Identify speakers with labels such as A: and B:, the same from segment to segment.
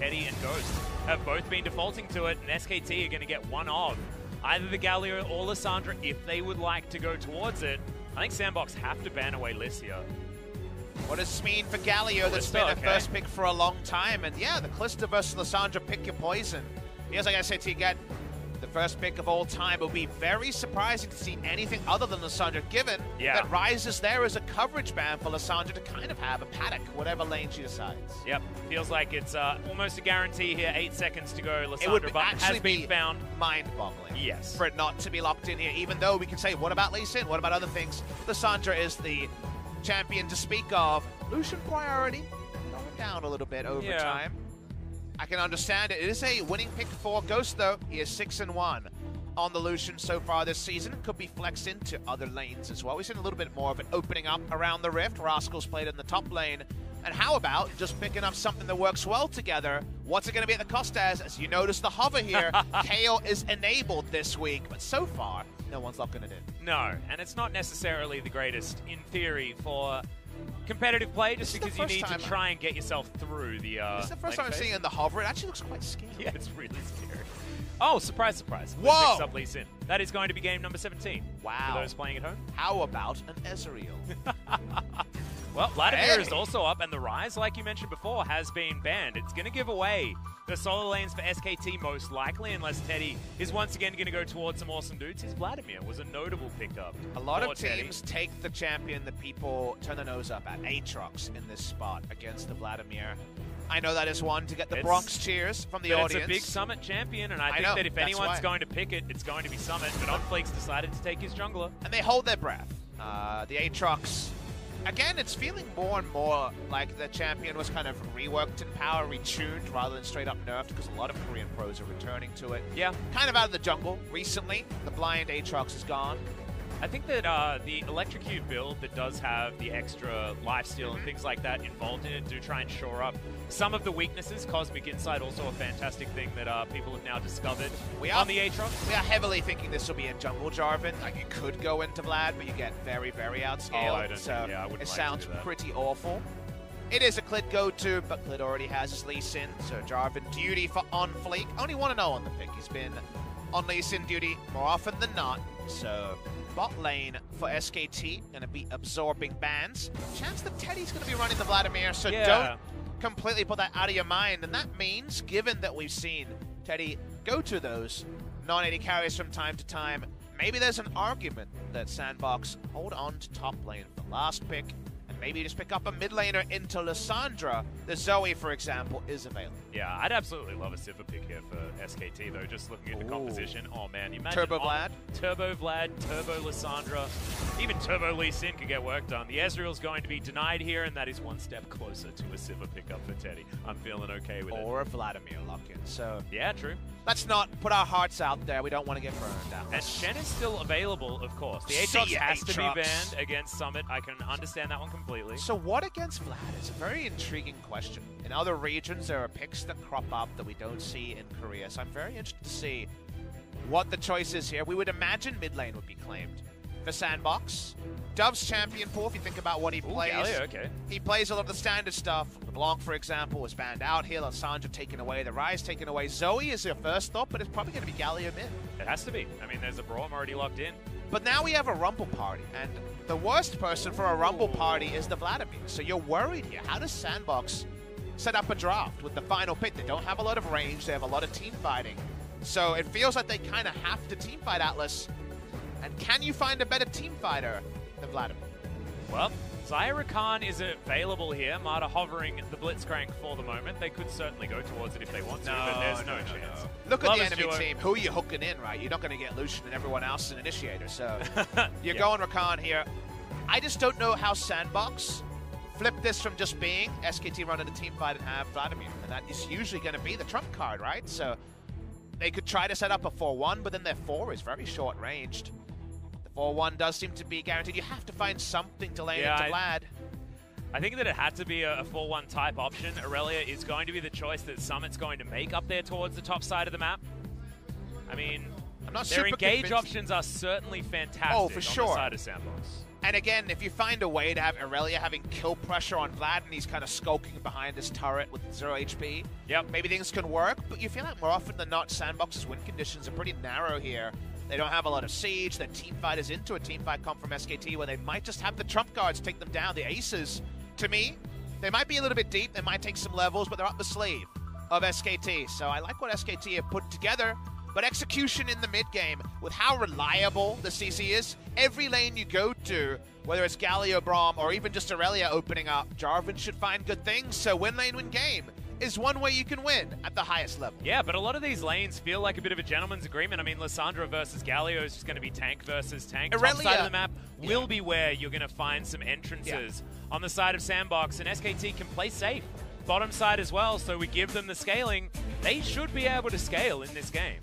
A: Teddy and Ghost have both been defaulting to it, and SKT are going to get one of either the Galio or Lissandra if they would like to go towards it. I think Sandbox have to ban away Liss here.
B: What does this mean for Galio that's been a first pick for a long time? And yeah, the Calista versus Lissandra, pick your poison. Here's like I said to you, get the first pick of all time. It would be very surprising to see anything other than Lissandra, given that Ryze is there as a coverage ban for Lissandra to kind of have a paddock, whatever lane she decides.
A: Yep, feels like it's almost a guarantee here. 8 seconds to go. Lissandra has been found.
B: Mind-boggling.
A: Yes.
B: For it not to be locked in here, even though we can say, what about Lee Sin? What about other things? Lissandra is the champion to speak of. Lucian priority going down a little bit over time. I can understand it. It is a winning pick for Ghost, though. He is 6-1 on the Lucian so far this season. Could be flexed into other lanes as well. We've seen a little bit more of it opening up around the Rift. Rascal's played in the top lane. And how about just picking up something that works well together? What's it going to be at the cost as you notice the hover here, Kale is enabled this week. But so far, no one's locking it in.
A: No, and it's not necessarily the greatest in theory for competitive play, just because you need to try and get yourself through the
B: This is the first time I'm seeing it in the hover. It actually looks quite scary.
A: Yeah, it's really scary. Oh, surprise, surprise.
B: Whoa!
A: Picks up Lee Sin. That is going to be game number 17.
B: Wow.
A: For those playing at home.
B: How about an Ezreal?
A: Well, Vladimir is also up, and the Ryze, like you mentioned before, has been banned. It's going to give away the solo lanes for SKT most likely, unless Teddy is once again going to go towards some awesome dudes. His Vladimir was a notable pickup.
B: A lot of teams take the champion that people turn their nose up at, Aatrox, in this spot against the Vladimir. I know that is one to get the Bronx cheers from the audience.
A: It's a big Summit champion, and I think that if anyone's going to pick it, it's going to be Summit. But OnFleek's decided to take his jungler.
B: And they hold their breath. The Aatrox, again, it's feeling more and more like the champion was kind of reworked in power, retuned, rather than straight up nerfed, because a lot of Korean pros are returning to it.
A: Yeah.
B: Kind of out of the jungle recently. The blind Aatrox is gone.
A: I think that the Electrocute build that does have the extra lifesteal and things like that involved in it do try and shore up some of the weaknesses. Cosmic Insight, also a fantastic thing that people have now discovered on the Aatrox.
B: We are heavily thinking this will be in jungle Jarvan. Like, you could go into Vlad, but you get very, very outscaled.
A: I wouldn't
B: it sounds pretty awful. It is a Clid go-to, but Clid already has his Lee Sin, so Jarvan duty for OnFleek. Only 1-0 on the pick. He's been on Lee Sin duty more often than not, so bot lane for SKT, going to be absorbing bans. Chance that Teddy's going to be running the Vladimir, so don't completely put that out of your mind. And that means, given that we've seen Teddy go to those non-AD carries from time to time, maybe there's an argument that Sandbox hold on to top lane for the last pick, and maybe just pick up a mid laner into Lissandra. The Zoe, for example, is available.
A: Yeah, I'd absolutely love a Sivir pick here for SKT, though, just looking at the composition. Oh, man, you imagine
B: Turbo Vlad?
A: Turbo Vlad, Turbo Lissandra, even Turbo Lee Sin could get work done. The Ezreal's going to be denied here, and that is one step closer to a Sivir pickup for Teddy. I'm feeling okay with it.
B: Or a Vladimir lock-in, so...
A: Yeah, true.
B: Let's not put our hearts out there. We don't want to get burned out.
A: And Shen is still available, of course. The Aatrox has to be banned against Summit. I can understand that one completely.
B: So what against Vlad? It's a very intriguing question. In other regions, there are picks that crop up that we don't see in Korea. So I'm very interested to see what the choice is here. We would imagine mid lane would be claimed for Sandbox. Dove's champion pool, if you think about what he plays.
A: Galio, okay.
B: He plays a lot of the standard stuff. LeBlanc, for example, was banned out here. Lissandra taken away. The Ryze taken away. Zoe is your first thought, but it's probably going to be Galio mid.
A: It has to be. I mean, there's a Braum already locked in.
B: But now we have a Rumble party, and the worst person for a Rumble party is the Vladimir. So you're worried here. How does Sandbox set up a draft with the final pick? They don't have a lot of range. They have a lot of team fighting. So it feels like they kind of have to team fight Atlas. And can you find a better team fighter than Vladimir?
A: Well, Zyra Khan is available here. Marta hovering the Blitzcrank for the moment. They could certainly go towards it if they want to, but there's no chance.
B: Look at the enemy team. Who are you hooking in, right? You're not going to get Lucian and everyone else an initiator, so you're going Rakan here. I just don't know how Sandbox flip this from just being SKT running a team fight and have Vladimir. And that is usually going to be the trump card, right? So they could try to set up a 4-1, but then their 4 is very short-ranged. 4-1 does seem to be guaranteed. You have to find something to lane into Vlad.
A: I think that it had to be a 4-1 type option. Aurelia is going to be the choice that Summit's going to make up there towards the top side of the map. I mean,
B: I'm not
A: Their
B: super
A: engage
B: convinced.
A: options are certainly fantastic
B: Oh, for sure.
A: on the side of Sandbox.
B: And again, if you find a way to have Irelia having kill pressure on Vlad and he's kind of skulking behind his turret with 0 HP, maybe things can work, but you feel like more often than not, Sandbox's win conditions are pretty narrow here. They don't have a lot of siege. Their team fight is into a team fight come from SKT where they might just have the trump cards take them down. The aces, to me, they might be a little bit deep. They might take some levels, but they're up the sleeve of SKT. So I like what SKT have put together. But execution in the mid-game, with how reliable the CC is, every lane you go to, whether it's Galio, Braum, or even just Irelia opening up, Jarvan should find good things. So win lane, win game is one way you can win at the highest level.
A: Yeah, but a lot of these lanes feel like a bit of a gentleman's agreement. I mean, Lissandra versus Galio is just going to be tank versus tank.
B: Irelia,
A: top side of the map will be where you're going to find some entrances. On the side of Sandbox, and SKT can play safe. Bottom side as well, so we give them the scaling. They should be able to scale in this game.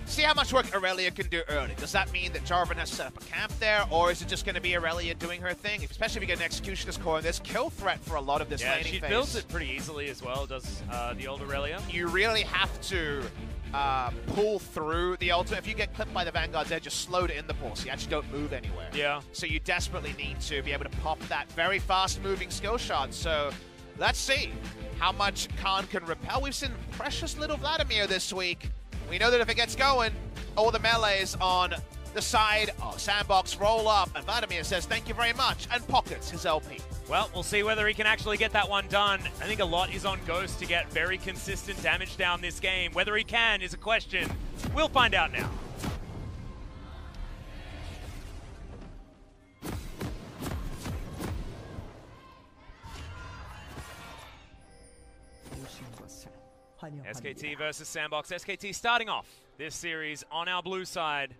B: See how much work Irelia can do early. Does that mean that Jarvan has to set up a camp there, or is it just going to be Irelia doing her thing? Especially if you get an Executioner's Core, and there's kill threat for a lot of this laning phase.
A: She builds it pretty easily as well, does the old Irelia.
B: You really have to pull through the ultimate. If you get clipped by the Vanguards, they're just slowed in the pull, so you actually don't move anywhere.
A: Yeah.
B: So you desperately need to be able to pop that very fast-moving skill shot. So let's see how much Khan can repel. We've seen precious little Vladimir this week. We know that if it gets going, all the melees on the side of Sandbox roll up, and Vladimir says thank you very much, and pockets his LP.
A: Well, we'll see whether he can actually get that one done. I think a lot is on Ghost to get very consistent damage down this game. Whether he can is a question. We'll find out now. SKT versus Sandbox. SKT starting off this series on our blue side.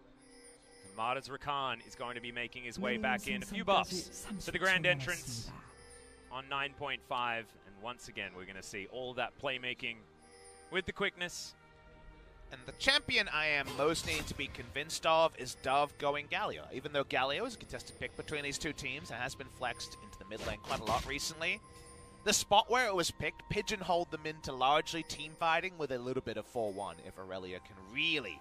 A: Martyrs Rakan is going to be making his way back in. A few buffs to the grand entrance on 9.5. And once again, we're going to see all that playmaking with the quickness.
B: And the champion I am most needing to be convinced of is Dove going Galio. Even though Galio is a contested pick between these two teams and has been flexed into the mid lane quite a lot recently, the spot where it was picked pigeonholed them into largely team fighting with a little bit of 4-1 if Irelia can really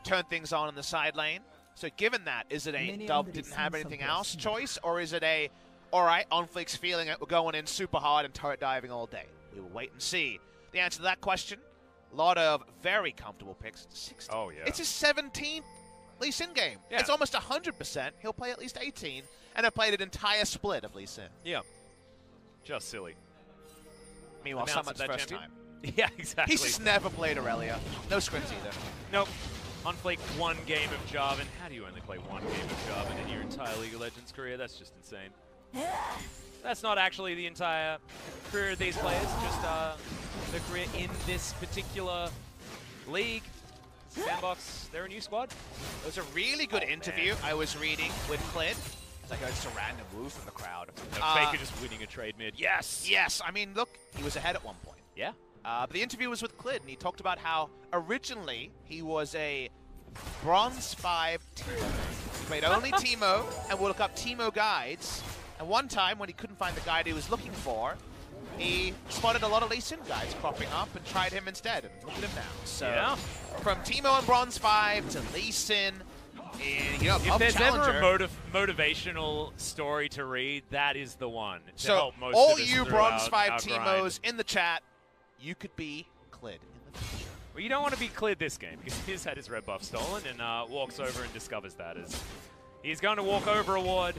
B: turn things on in the side lane. So given that, is it a Dove didn't have anything else choice, or is it a, all right, OnFleek's feeling it, we're going in super hard and turret diving all day? We will wait and see the answer to that question. A lot of very comfortable picks. 60.
A: Oh, yeah.
B: It's his 17th Lee Sin game.
A: Yeah.
B: It's almost 100%. He'll play at least 18 and have played an entire split of Lee Sin.
A: Yeah. Just silly.
B: Meanwhile, Summit's first time.
A: Yeah, exactly.
B: He's just never played Irelia. No scrims either.
A: Nope. OnFleek, one game of Jarvan. How do you only play one game of Jarvan in your entire League of Legends career? That's just insane. That's not actually the entire career of these players, just their career in this particular league. Sandbox, they're a new squad.
B: It was a really good interview I was reading with Clid. It's like just a random woo from the crowd.
A: No, Faker just winning a trade mid. Yes!
B: Yes, I mean, look, he was ahead at one point.
A: Yeah.
B: But the interview was with Clid, and he talked about how originally he was a Bronze 5 Teemo. He played only Teemo and would look up Teemo guides. And one time, when he couldn't find the guide he was looking for, he spotted a lot of Lee Sin guides cropping up and tried him instead. And look at him now. So
A: yeah.
B: From Teemo and Bronze 5 to Lee Sin, you know,
A: if there's ever a motivational story to read, that is the one.
B: So all you Bronze 5 Teemos in the chat, you could be Clid in the future.
A: Well, you don't want to be Clid this game because he's had his red buff stolen and walks over and discovers that as he's going to walk over a ward.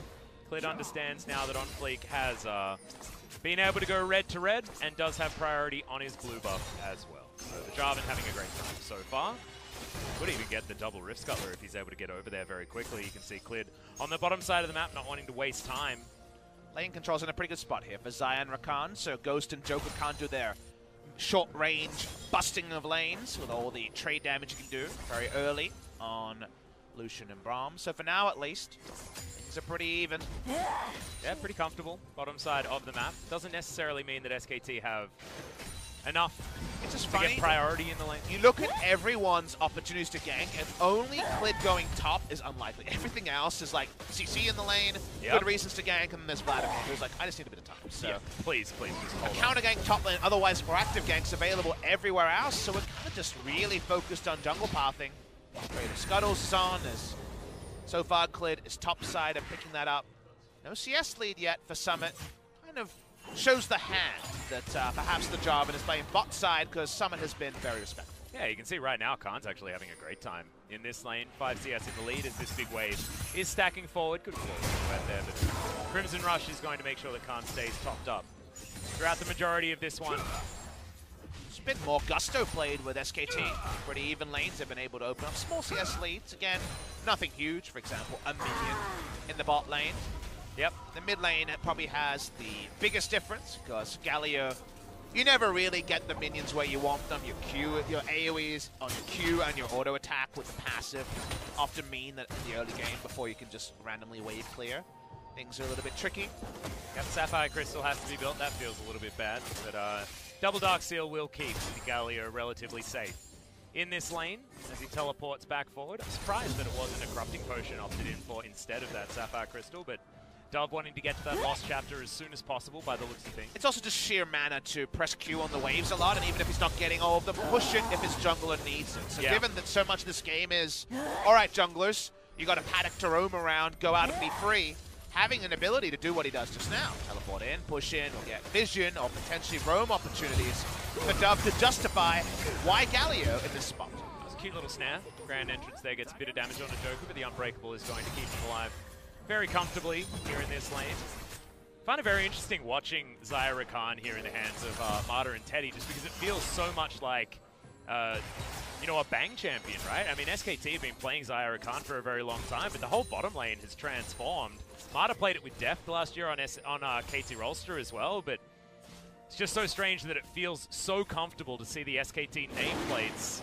A: Clid understands now that OnFleek has been able to go red to red and does have priority on his blue buff as well. So the Jarvan having a great time so far. Could even get the double Rift Scuttler if he's able to get over there very quickly. You can see Clid on the bottom side of the map not wanting to waste time.
B: Lane control's in a pretty good spot here for Zion Rakan, so Ghost and Joker can't do their short-range busting of lanes with all the trade damage you can do very early on Lucian and Braum. So for now, at least, things are pretty even.
A: Yeah, pretty comfortable. Bottom side of the map. Doesn't necessarily mean that SKT have enough
B: it's just
A: to
B: funny.
A: get priority in the lane.
B: You look at everyone's opportunities to gank, and only Clid going top is unlikely. Everything else is like CC in the lane, good reasons to gank, and then there's Vladimir who's like, I just need a bit of time. So
A: yeah, please, just hold
B: a counter gank top lane, otherwise proactive ganks available everywhere else, so we're kind of just really focused on jungle pathing. Great. Scuttles is on as so far Clid is top side of picking that up. No CS lead yet for Summit. Kind of shows the hand that perhaps the Jarvan is playing bot side because Summit has been very respectful.
A: Yeah, you can see right now Khan's actually having a great time in this lane. 5 CS in the lead as this big wave is stacking forward. Good floor right there, but Crimson Rush is going to make sure that Khan stays topped up throughout the majority of this one.
B: It's a bit more gusto played with SKT. Pretty even lanes have been able to open up small CS leads. Again, nothing huge. For example, a minion in the bot lane.
A: Yep.
B: The mid lane probably has the biggest difference because Galio, you never really get the minions where you want them. Your Q, your AoEs on your Q and your auto attack with the passive often mean that in the early game before you can just randomly wave clear, things are a little bit tricky.
A: Yep, Sapphire Crystal has to be built. That feels a little bit bad, but Double Dark Seal will keep the Galio relatively safe in this lane as he teleports back forward. I'm surprised that it wasn't a Corrupting Potion opted in for instead of that Sapphire Crystal, but Dove wanting to get to that lost chapter as soon as possible by the looks of things.
B: It's also just sheer mana to press Q on the waves a lot, and even if he's not getting all of them, push it if his jungler needs it. So given that so much of this game is, all right, junglers, you got a paddock to roam around, go out and be free, having an ability to do what he does just now, teleport in, push in, or get vision, or potentially roam opportunities for Dove to justify why Galio in this spot.
A: That's a cute little snare. Grand entrance there gets a bit of damage on the Joker, but the Unbreakable is going to keep him alive very comfortably here in this lane. I find it very interesting watching Zyra Khan here in the hands of Marta and Teddy, just because it feels so much like, you know, a bang champion, right? I mean, SKT have been playing Zyra Khan for a very long time, but the whole bottom lane has transformed. Marta played it with Deft last year on KT Rolster as well, but it's just so strange that it feels so comfortable to see the SKT nameplates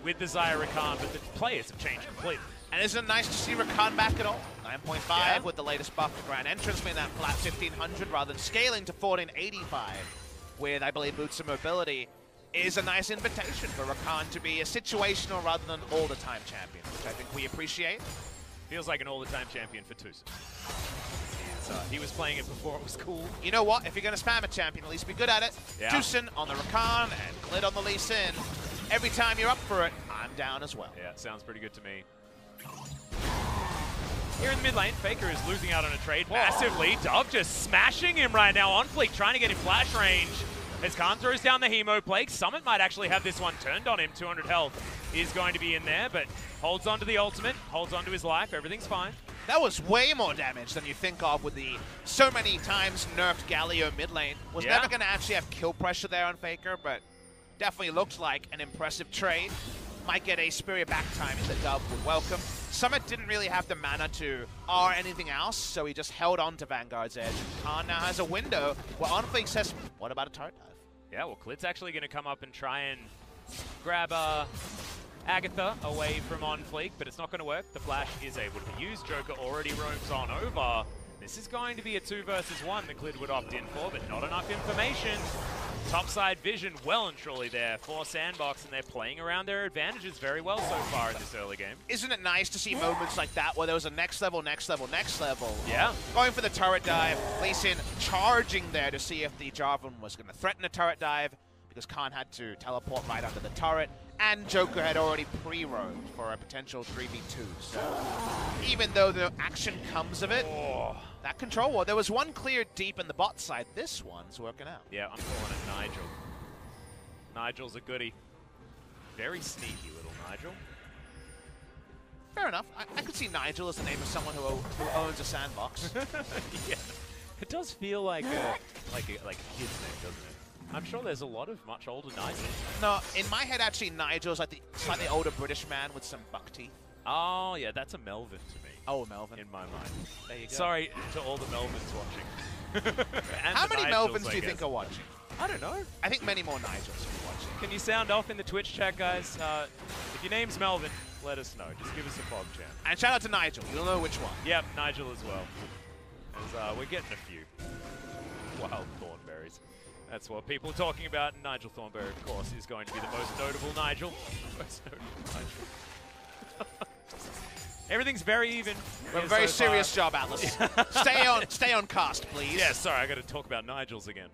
A: with the Zyra Khan, but the players have changed completely.
B: And isn't it nice to see Rakan back at all? 9.5 with the latest buff for Grand Entrance, being that flat 1500 rather than scaling to 1485 with, I believe, Boots of Mobility is a nice invitation for Rakan to be a situational rather than all-the-time champion, which I think we appreciate.
A: Feels like an all-the-time champion for Tucson. He was playing it before it was cool.
B: You know what? If you're going to spam a champion, at least be good at it. Yeah. Tucson on the Rakan and Clid on the Lee Sin. Every time you're up for it, I'm down as well.
A: Yeah, sounds pretty good to me. Here in the mid lane, Faker is losing out on a trade massively. Dove just smashing him right now on fleek, trying to get in flash range. As Khan throws down the Hemo Plague, Summit might actually have this one turned on him. 200 health is going to be in there, but holds on to the ultimate, holds on to his life. Everything's fine.
B: That was way more damage than you think of with the so many times nerfed Galio mid lane. Was never going to actually have kill pressure there on Faker, but definitely looked like an impressive trade. Might get a Spirit back timing that Dove would welcome. Summit didn't really have the mana to R anything else, so he just held on to Vanguard's edge. Khan now has a window where OnFleek says, what about a turret dive?
A: Yeah, well, Clid's actually going to come up and try and grab Agatha away from OnFleek, but it's not going to work. The flash is able to be used. Joker already roams on over. This is going to be a 2 versus 1 that Clid would opt in for, but not enough information. Topside vision well and truly there for Sandbox, and they're playing around their advantages very well so far in this early game.
B: Isn't it nice to see moments like that where there was a next level, next level, next level?
A: Yeah.
B: Going for the turret dive, Lee Sin charging there to see if the Jarvan was going to threaten a turret dive, because Khan had to teleport right under the turret, and Joker had already pre-roamed for a potential 3v2. So even though the action comes of it, that control war, there was one clear deep in the bot side. This one's working out.
A: Yeah, I'm calling it Nigel. Nigel's a goodie. Very sneaky little Nigel.
B: Fair enough. I could see Nigel as the name of someone who owns a Sandbox.
A: Yeah, it does feel like a kid's name, doesn't it? I'm sure there's a lot of much older Nigels.
B: No, in my head, actually, Nigel's like the slightly older British man with some buck teeth.
A: Oh, yeah, that's a Melvin to me.
B: Oh, Melvin.
A: In my mind.
B: There you go.
A: Sorry to all the Melvins watching.
B: How many Melvins do you think are watching?
A: I don't know.
B: I think many more Nigels are watching.
A: Can you sound off in the Twitch chat, guys? If your name's Melvin, let us know. Just give us a fog chant.
B: And shout out to Nigel. You'll know which one.
A: Yep, Nigel as well. As, we're getting a few. Wild Thornberries. That's what people are talking about. Nigel Thornberry, of course, is going to be the most notable Nigel. Most notable Nigel. Everything's very even.
B: We have a very serious job, Atlas. Stay on cast, please.
A: Yeah, sorry, I got to talk about Nigels again.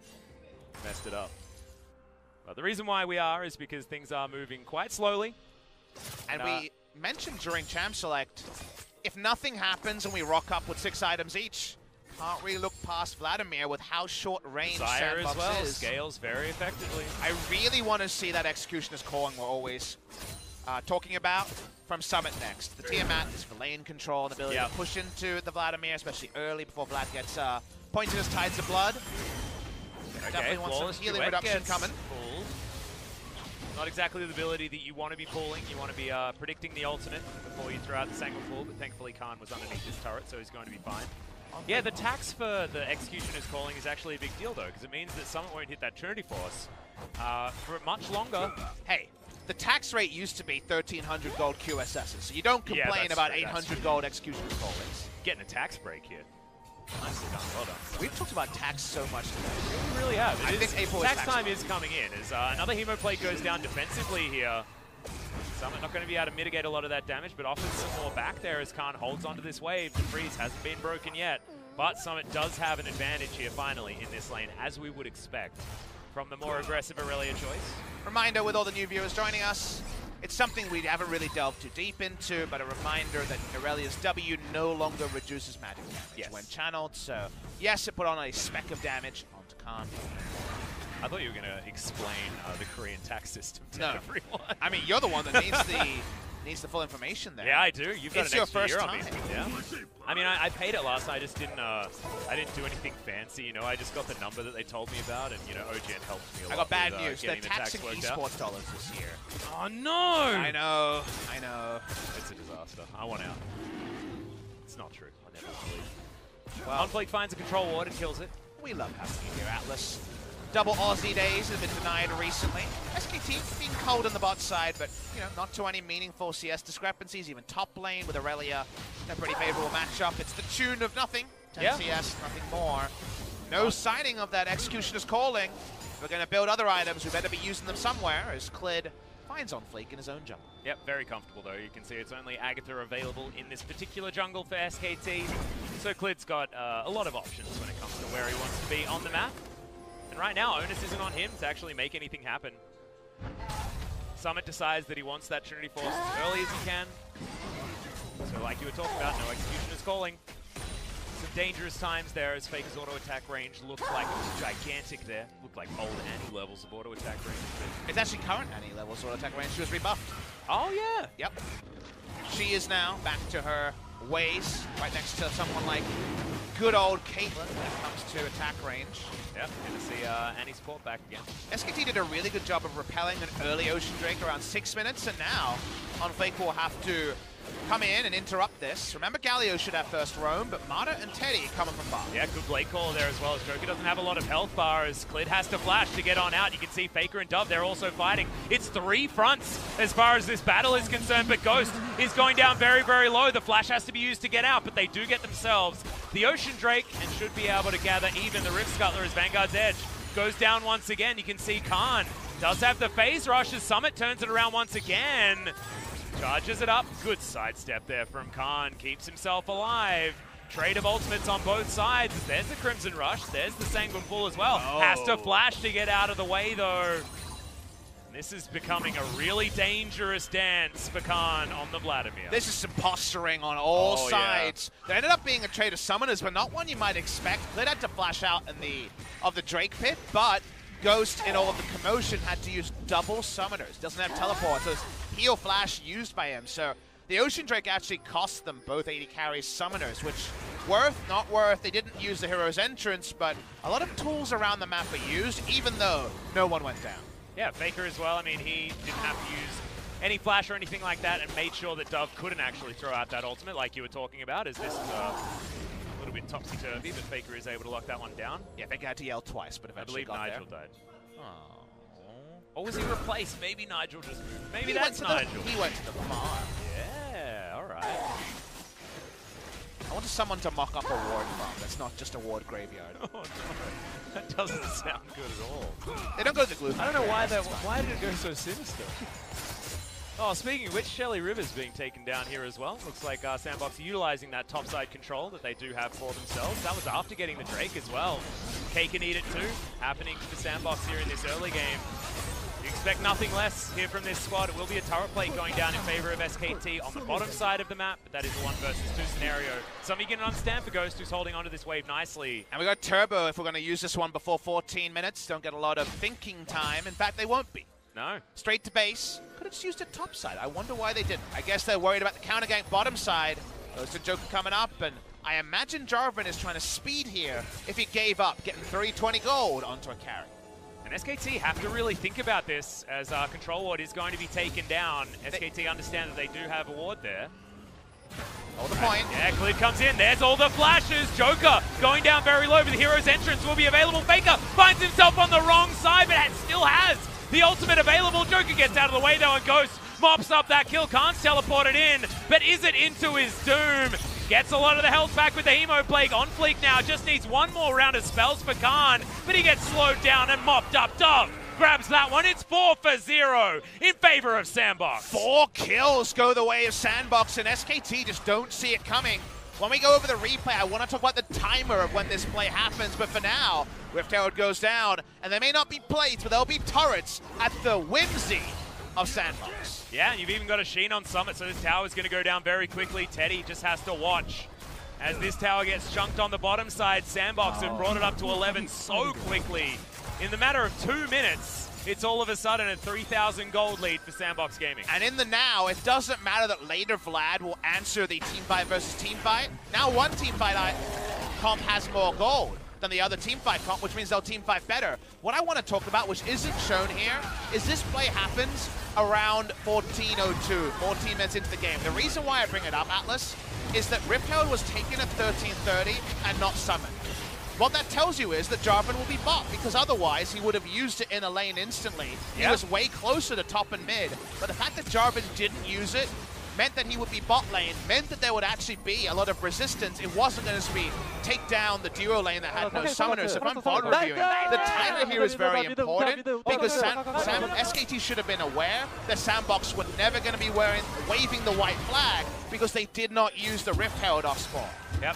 A: Messed it up. But the reason why we are is because things are moving quite slowly.
B: And mentioned during Champ Select, if nothing happens and we rock up with 6 items each, can't really look past Vladimir with how short range
A: Sire
B: Sandbox
A: as well
B: is.
A: scales very effectively.
B: I really want to see that Executioner's Calling we're always talking about from Summit next. The Tiamat is for lane control and the ability to push into the Vladimir, especially early before Vlad gets pointed as Tides of Blood. Definitely want some healing reduction coming.
A: Pulled. Not exactly the ability that you want to be pulling. You want to be predicting the ultimate before you throw out the Sanguine Pull, but thankfully Khan was underneath this turret, so he's going to be fine. Yeah, the tax for the Executioner's Calling is actually a big deal, though, because it means that Summit won't hit that Trinity Force for much longer.
B: Hey, the tax rate used to be 1,300 gold QSSs, so you don't complain about 800 gold Executioner's Callings.
A: Getting a tax break here. Nicely done, well done.
B: We've talked about tax so much today.
A: We really have.
B: I think April
A: tax time is coming in as another Hemo plate goes down defensively here. Summit not going to be able to mitigate a lot of that damage, but offers some more back there as Khan holds onto this wave. The freeze hasn't been broken yet, but Summit does have an advantage here finally in this lane, as we would expect from the more aggressive Aurelia choice.
B: Reminder with all the new viewers joining us, it's something we haven't really delved too deep into, but a reminder that Aurelia's W no longer reduces magic damage when channeled, so yes, it put on a speck of damage onto Khan.
A: I thought you were going to explain the Korean tax system to everyone.
B: I mean, you're the one that needs the full information there.
A: Yeah, I do. You've got
B: it's
A: an
B: your
A: extra
B: first
A: year
B: time.
A: on me. Yeah. I mean, I paid it last. I just didn't. I didn't do anything fancy. You know, I just got the number that they told me about, and you know, OGN helped me a lot.
B: I got bad
A: with,
B: news. They're taxing
A: tax
B: esports dollars this year.
A: Oh no!
B: I know.
A: It's a disaster. I want out. It's not true. I never believe.
B: Well,
A: Unflake finds a control ward and kills it.
B: We love having you here, Atlas. Double Aussie days have been denied recently. SKT being cold on the bot side, but you know, not to any meaningful CS discrepancies. Even top lane with Aurelia, a pretty favorable matchup. It's the tune of nothing. 10 CS, nothing more. No signing of that Executioner's Calling. If we're going to build other items, we better be using them somewhere, as Clid finds on Fleek in his own jungle.
A: Yep, very comfortable though. You can see it's only Agatha available in this particular jungle for SKT. So Clid's got a lot of options when it comes to where he wants to be on the map. And right now, onus isn't on him to actually make anything happen. Summit decides that he wants that Trinity Force as early as he can. So like you were talking about, no Executioner's Calling. Some dangerous times there as Faker's auto attack range looked like it was gigantic there. Looked like old Annie levels of auto attack range.
B: It's actually current Annie levels auto attack range. She was rebuffed.
A: Oh yeah.
B: Yep. She is now back to her ways, right next to someone like good old Caitlyn when it comes to attack range.
A: Yep, good to see Annie's port back again.
B: SKT did a really good job of repelling an early Ocean Drake around 6 minutes, and now Unflake will have to come in and interrupt this. Remember, Galio should have first roam, but Mata and Teddy coming from far.
A: Yeah, good blade call there as well, as Joker doesn't have a lot of health bar, as Clid has to flash to get on out. You can see Faker and Dove, they're also fighting. It's 3 fronts as far as this battle is concerned, but Ghost is going down very, very low. The flash has to be used to get out, but they do get themselves the Ocean Drake and should be able to gather even the Rift Scuttler as Vanguard's Edge goes down once again. You can see Khan does have the phase rush as Summit turns it around once again. Charges it up. Good sidestep there from Khan. Keeps himself alive. Trade of ultimates on both sides. There's the Crimson Rush. There's the Sanguine Pull as well.
B: Oh.
A: Has to flash to get out of the way, though. This is becoming a really dangerous dance for Khan on the Vladimir.
B: This is some posturing on all sides.
A: Yeah.
B: There ended up being a trade of summoners, but not one you might expect. Clid had to flash out in the Drake pit, but Ghost, in all of the commotion, had to use double summoners. Doesn't have teleport, so it's heal flash used by him. So the Ocean Drake actually cost them both 80 carries summoners, which worth, not worth. They didn't use the hero's entrance, but a lot of tools around the map were used, even though no one went down.
A: Yeah, Faker as well. I mean, he didn't have to use any flash or anything like that and made sure that Dove couldn't actually throw out that ultimate like you were talking about, as this is a little bit topsy-turvy, but Faker is able to lock that one down.
B: Yeah, Faker had to yell twice, but eventually got
A: Nigel
B: there.
A: died. Or was he replaced? Maybe Nigel just moved. Maybe
B: He
A: that's Nigel.
B: He went to the farm.
A: Yeah, all right.
B: I wanted someone to mock up a ward farm that's not just a ward graveyard.
A: Oh, no. That doesn't sound good at all.
B: They don't go to the glue.
A: I don't know why that. Why did it go so sinister? Oh, speaking of which, Shelly River's being taken down here as well. Looks like Sandbox utilizing that topside control that they do have for themselves. That was after getting the Drake as well. Cake and eat it too, happening for Sandbox here in this early game. Big Expect nothing less here from this squad. It will be a turret plate going down in favor of SKT on the bottom side of the map, but that is a 1 versus 2 scenario. Something you can understand for Ghost, who's holding onto this wave nicely.
B: And we got Turbo if we're going to use this one before 14 minutes. Don't get a lot of thinking time. In fact, they won't be.
A: No.
B: Straight to base. Could have just used it top side. I wonder why they didn't. I guess they're worried about the counter gank bottom side. Goes to Joker coming up, and I imagine Jarvan is trying to speed here if he gave up, getting 320 gold onto a carry.
A: And SKT have to really think about this as Control Ward is going to be taken down. SKT understand that they do have a ward there.
B: Hold the point.
A: Yeah, Clid comes in. There's all the flashes. Joker going down very low, but the hero's entrance will be available. Faker finds himself on the wrong side, but still has the ultimate available. Joker gets out of the way though, and Ghost mops up that kill. Can't teleport it in, but is it into his doom? Gets a lot of the health back with the Hemo Plague on fleek now. Just needs one more round of spells for Khan, but he gets slowed down and mopped up. Dove grabs that one. It's 4 for 0 in favor of Sandbox. 4
B: kills go the way of Sandbox, and SKT just don't see it coming. When we go over the replay, I want to talk about the timer of when this play happens, but for now, Rift Herald goes down, and there may not be plates, but there'll be turrets at the whimsy of Sandbox.
A: Yeah, and you've even got a Sheen on Summit, so this tower is going to go down very quickly. Teddy just has to watch as this tower gets chunked on the bottom side. Sandbox have brought it up to 11 so quickly. In the matter of 2 minutes, it's all of a sudden a 3,000 gold lead for Sandbox Gaming.
B: And in the now, it doesn't matter that later Vlad will answer the teamfight versus teamfight. Now one teamfight comp has more gold than the other teamfight comp, which means they'll teamfight better. What I want to talk about, which isn't shown here, is this play happens around 14:02, 14 minutes into the game. The reason why I bring it up, Atlas, is that Rift Herald was taken at 13:30 and not summoned. What that tells you is that Jarvan will be bot, because otherwise he would have used it in a lane instantly. He was way closer to top and mid, but the fact that Jarvan didn't use it meant that he would be bot lane, meant that there would actually be a lot of resistance. It wasn't going to be take down the duo lane that had no summoners. If I'm VOD reviewing, the timer here is very important because SKT should have been aware that Sandbox were never going to be waving the white flag because they did not use the Rift Herald off spawn.
A: Yep.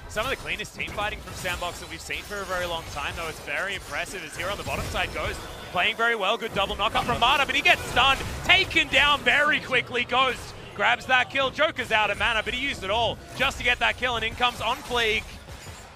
A: Some of the cleanest team fighting from Sandbox that we've seen for a very long time, though. It's very impressive as here on the bottom side Ghost playing very well. Good double knock up from Marta, but he gets stunned, taken down very quickly. Ghost grabs that kill. Joker's out of mana, but he used it all just to get that kill, and in comes on fleek.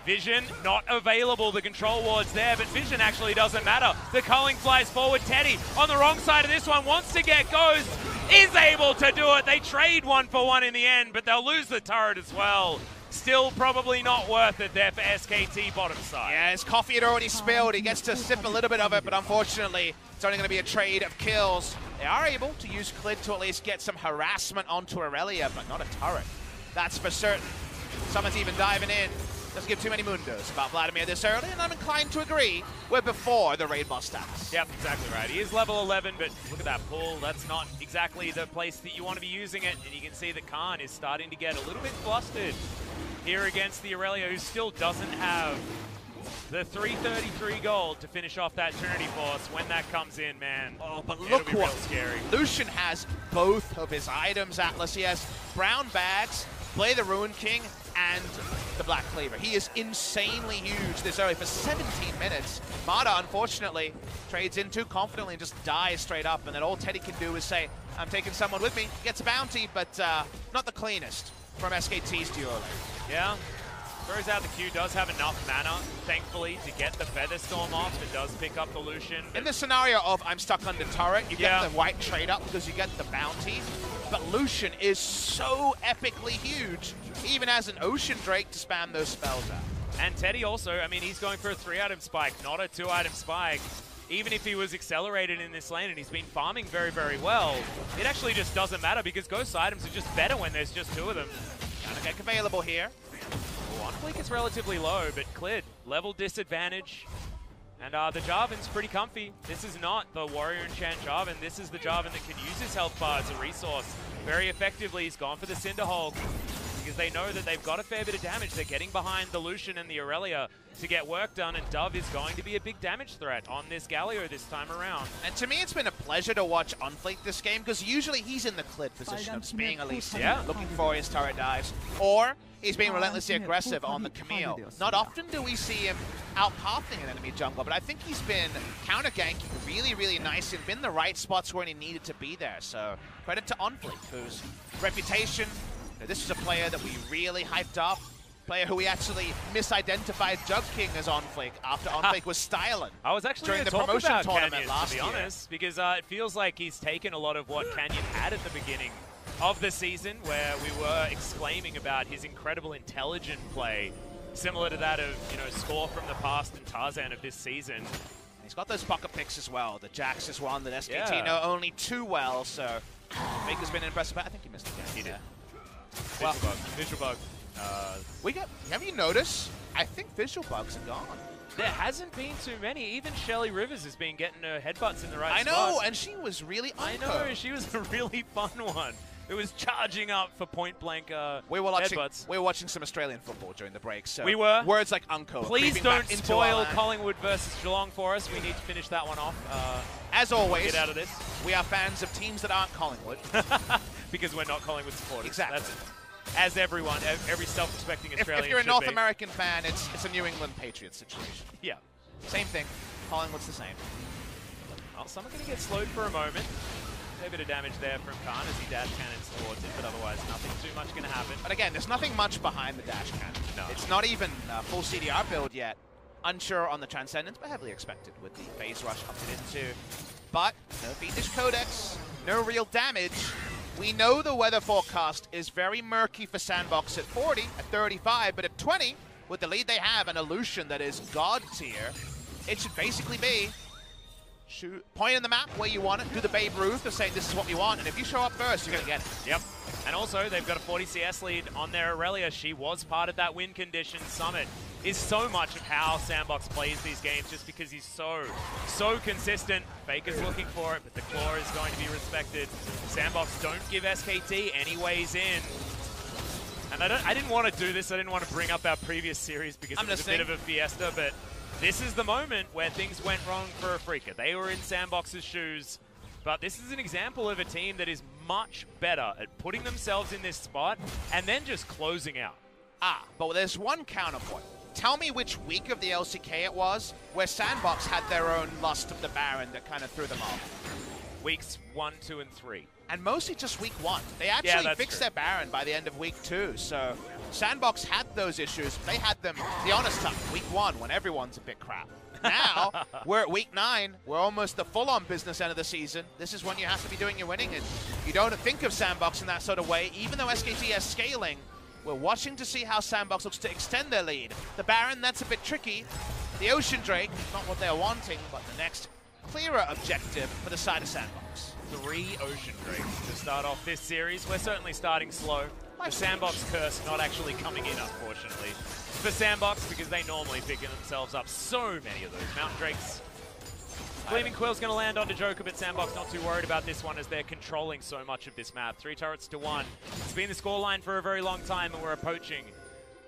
A: Vision not available. The control ward's there, but Vision actually doesn't matter. The culling flies forward. Teddy on the wrong side of this one wants to get Ghost, is able to do it. They trade 1-for-1 in the end, but they'll lose the turret as well. Still probably not worth it there for SKT bottom side.
B: Yeah, his coffee had already spilled. He gets to sip a little bit of it, but unfortunately, it's only going to be a trade of kills. They are able to use Clid to at least get some harassment onto Aurelia, but not a turret. That's for certain. Someone's even diving in. Doesn't give too many mundos about Vladimir this early, and I'm inclined to agree we're before the raid boss stats.
A: Yep, exactly right. He is level 11, but look at that pull. That's not exactly the place that you want to be using it, and you can see that Khan is starting to get a little bit flustered here against the Aurelia, who still doesn't have the 333 gold to finish off that Trinity Force when that comes in, man.
B: Oh, but look what
A: scary.
B: Lucian has both of his items, Atlas. He has brown bags, Play the Ruin King, and the Black Cleaver. He is insanely huge this early for 17 minutes. Mata, unfortunately, trades in too confidently and just dies straight up, and then all Teddy can do is say, I'm taking someone with me, gets a bounty, but not the cleanest from SKT's duo lane.
A: Yeah. Throws out the Q, does have enough mana, thankfully, to get the Feather Storm off. It does pick up the Lucian.
B: In the scenario of I'm stuck under turret, you get the white trade up because you get the bounty. But Lucian is so epically huge, he even has an Ocean Drake to spam those spells out.
A: And Teddy also, I mean, he's going for a 3-item spike, not a 2-item spike. Even if he was accelerated in this lane and he's been farming very, very well, it actually just doesn't matter because Ghost items are just better when there's just 2 of them.
B: Counterpick available here.
A: One fleek is relatively low, but Clid, level disadvantage. And the Jarvan's pretty comfy. This is not the Warrior Enchant Jarvan. This is the Jarvan that can use his health bar as a resource very effectively. He's gone for the Cinderhulk because they know that they've got a fair bit of damage. They're getting behind the Lucian and the Aurelia to get work done, and Dove is going to be a big damage threat on this Galio this time around.
B: And to me, it's been a pleasure to watch Unflake this game, because usually he's in the clit position of being a Lee Sin, looking for his turret dives, or he's being relentlessly aggressive on the Camille. Not often do we see him out-pathing an enemy jungler, but I think he's been counter-ganking really, really nice and been the right spots where he needed to be there. So credit to Unflake, whose reputation, this is a player that we really hyped up, player who we actually misidentified Jug King as Unflake after Unflake was styling.
A: I was actually
B: during the
A: talk
B: promotion
A: about
B: tournament
A: Canyon,
B: last
A: to be
B: year.
A: honest, because it feels like he's taken a lot of what Canyon had at the beginning of the season, where we were exclaiming about his incredible intelligent play, similar to that of, you know, Score from the past and Tarzan of this season.
B: And he's got those pocket picks as well. The Jax is one that SKT know only too well, so Baker's been impressive. I think he missed again.
A: He did.
B: Well,
A: Visual bug.
B: have you noticed? I think visual bugs are gone.
A: There hasn't been too many. Even Shelly Rivers has been getting her headbutts in the right spot.
B: I know, and she was really
A: I know, she was a really fun one. It was charging up for point-blank headbutts.
B: We were watching some Australian football during the break, so
A: we were.
B: Words like uncle.
A: Please don't spoil Collingwood versus Geelong for us. We need to finish that one off.
B: As always,
A: get out of this.
B: We are fans of teams that aren't Collingwood.
A: Because we're not Collingwood supporters.
B: Exactly.
A: That's it. As everyone, every self-respecting Australian
B: if you're a North
A: be.
B: American fan, it's a New England Patriots situation.
A: Yeah.
B: Same thing. Collingwood's the same.
A: Well, someone's going to get slowed for a moment. A bit of damage there from Khan as he dash cannons towards it, but otherwise nothing too much going to happen.
B: But again, there's nothing much behind the dash cannon.
A: No.
B: It's not even a full CDR build yet. Unsure on the Transcendence, but heavily expected with the phase rush opted into. But no Fiendish Codex, no real damage. We know the weather forecast is very murky for Sandbox at 40, at 35, but at 20, with the lead they have, an illusion that is god tier, it should basically be shoot, point in the map where you want it, do the Babe Ruth of saying this is what we want, and if you show up first, you're going to get it. Yep.
A: And also, they've got a 40 CS lead on their Aurelia. She was part of that win condition. Summit is so much of how Sandbox plays these games just because he's so consistent. Faker's looking for it, but the claw is going to be respected. Sandbox don't give SKT any ways in. And I didn't want to do this. I didn't want to bring up our previous series because it was a bit of a fiesta, but this is the moment where things went wrong for Afrika. They were in Sandbox's shoes, but this is an example of a team that is much better at putting themselves in this spot and then just closing out.
B: But there's one counterpoint. Tell me which week of the LCK it was where Sandbox had their own lust of the Baron that kind of threw them off.
A: Weeks 1, 2, and 3.
B: And mostly just week 1. They actually fixed their Baron by the end of week 2, so Sandbox had those issues. They had them the honest time, week 1, when everyone's a bit crap. Now, we're at week 9. We're almost the full-on business end of the season. This is when you have to be doing your winning, and you don't think of Sandbox in that sort of way. Even though SKT is scaling, we're watching to see how Sandbox looks to extend their lead. The Baron, that's a bit tricky. The Ocean Drake, not what they're wanting, but the next clearer objective for the side of Sandbox.
A: 3 Ocean Drakes to start off this series. We're certainly starting slow. The Sandbox curse not actually coming in, unfortunately, for Sandbox, because they normally pick themselves up so many of those Mountain Drakes. Gleaming Quill's going to land onto Joker, but Sandbox not too worried about this one as they're controlling so much of this map. 3 turrets to 1. It's been the scoreline for a very long time, and we're approaching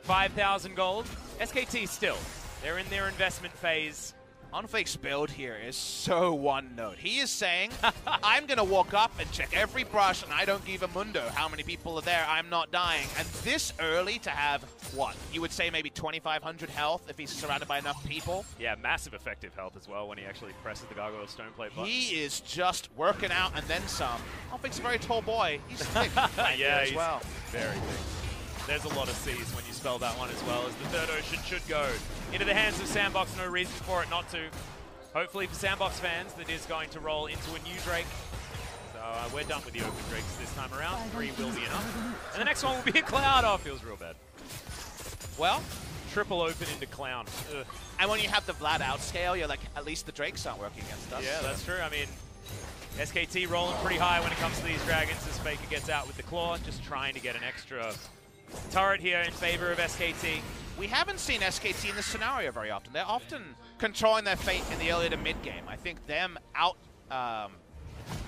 A: 5,000 gold. SKT still. They're in their investment phase.
B: Unflake's build here is so one note. He is saying, I'm going to walk up and check every brush, and I don't give a mundo how many people are there. I'm not dying. And this early to have, what? You would say maybe 2,500 health if he's surrounded by enough people?
A: Yeah, massive effective health as well when he actually presses the Gargoyle Stoneplate button.
B: He is just working out and then some. Unflake's a very tall boy. He's thick
A: yeah,
B: as well.
A: Very big. There's a lot of C's when you spell that one as well, as the third Ocean should go into the hands of Sandbox. No reason for it not to. Hopefully for Sandbox fans, that is going to roll into a new Drake. So we're done with the open Drakes this time around. 3 will be enough. And the next one will be a Cloud. Oh, feels real bad.
B: Well,
A: triple open into Clown. Ugh.
B: And when you have the Vlad outscale, you're like, at least the Drakes aren't working against us.
A: Yeah,
B: so.
A: that's true. I mean, SKT rolling pretty high when it comes to these Dragons as Faker gets out with the Claw, just trying to get an extra turret here in favor of SKT.
B: We haven't seen SKT in this scenario very often. They're often controlling their fate in the early to mid game. I think them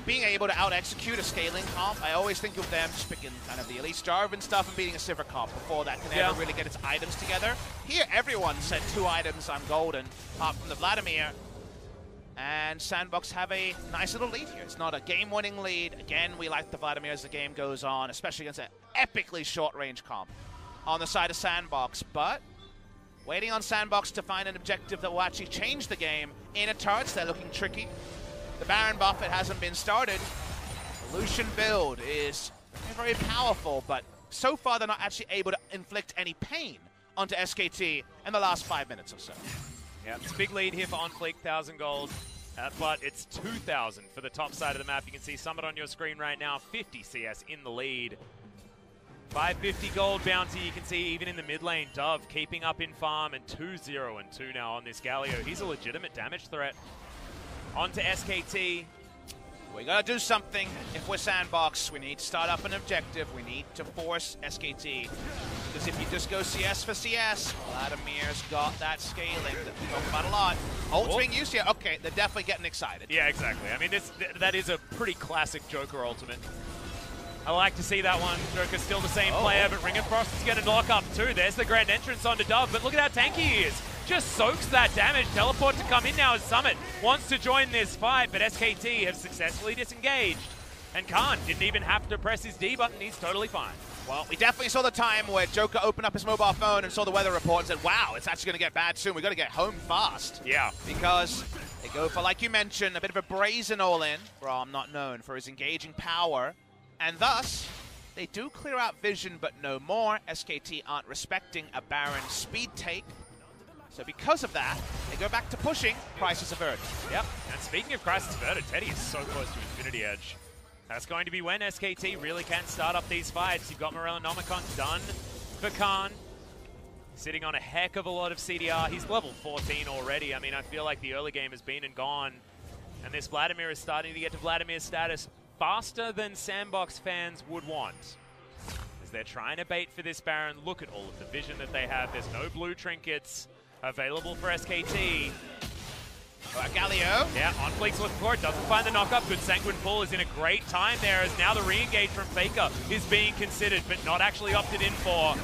B: being able to out-execute a scaling comp, I always think of them just picking kind of the Elite Jarvan stuff and beating a Sivir comp before that can ever really get its items together. Here, everyone said 2 items, I'm golden, apart from the Vladimir. And Sandbox have a nice little lead here. It's not a game-winning lead. Again, we like the Vladimir as the game goes on, especially against an epically short-range comp on the side of Sandbox. But waiting on Sandbox to find an objective that will actually change the game. Inner turrets, they're looking tricky. The Baron buff, it hasn't been started. The Lucian build is very powerful, but so far they're not actually able to inflict any pain onto SKT in the last 5 minutes or so.
A: Yeah, it's a big lead here for OnFleek, 1,000 gold, but it's 2,000 for the top side of the map. You can see Summit on your screen right now, 50 CS in the lead. 550 gold bounty, you can see even in the mid lane, Dove keeping up in farm, and 2-0-2 now on this Galio. He's a legitimate damage threat. On to SKT.
B: We gotta do something. If we're Sandbox, we need to start up an objective. We need to force SKT. Because if you just go CS for CS, Vladimir's got that scaling that we talk about a lot. Ult's being used here. Okay, they're definitely getting excited.
A: Yeah, exactly. I mean, that is a pretty classic Joker ultimate. I like to see that one. Joker's still the same player, but Ring of Frost is going to lock up too. There's the grand entrance onto Dove, but look at how tanky he is. Just soaks that damage. Teleport to come in now as Summit wants to join this fight, but SKT have successfully disengaged. And Khan didn't even have to press his D button. He's totally fine.
B: Well, we definitely saw the time where Joker opened up his mobile phone and saw the weather report and said, wow, it's actually going to get bad soon. We've got to get home fast.
A: Yeah.
B: Because they go for, like you mentioned, a bit of a brazen all-in. Braum not known for his engaging power. And thus, they do clear out vision, but no more. SKT aren't respecting a Baron speed take. So because of that, they go back to pushing Crisis Averted.
A: Yep, and speaking of Crisis Averted, Teddy is so close to Infinity Edge. That's going to be when SKT really can start up these fights. You've got Morellonomicon done for Khan. Sitting on a heck of a lot of CDR. He's level 14 already. I mean, I feel like the early game has been and gone. And this Vladimir is starting to get to Vladimir's status faster than Sandbox fans would want. As they're trying to bait for this Baron. Look at all of the vision that they have. There's no blue trinkets available for SKT.
B: Galio.
A: Yeah, OnFleek's looking for it, doesn't find the knock-up. Good Sanguine Pull is in a great time there, as now the re-engage from Faker is being considered, but not actually opted in for.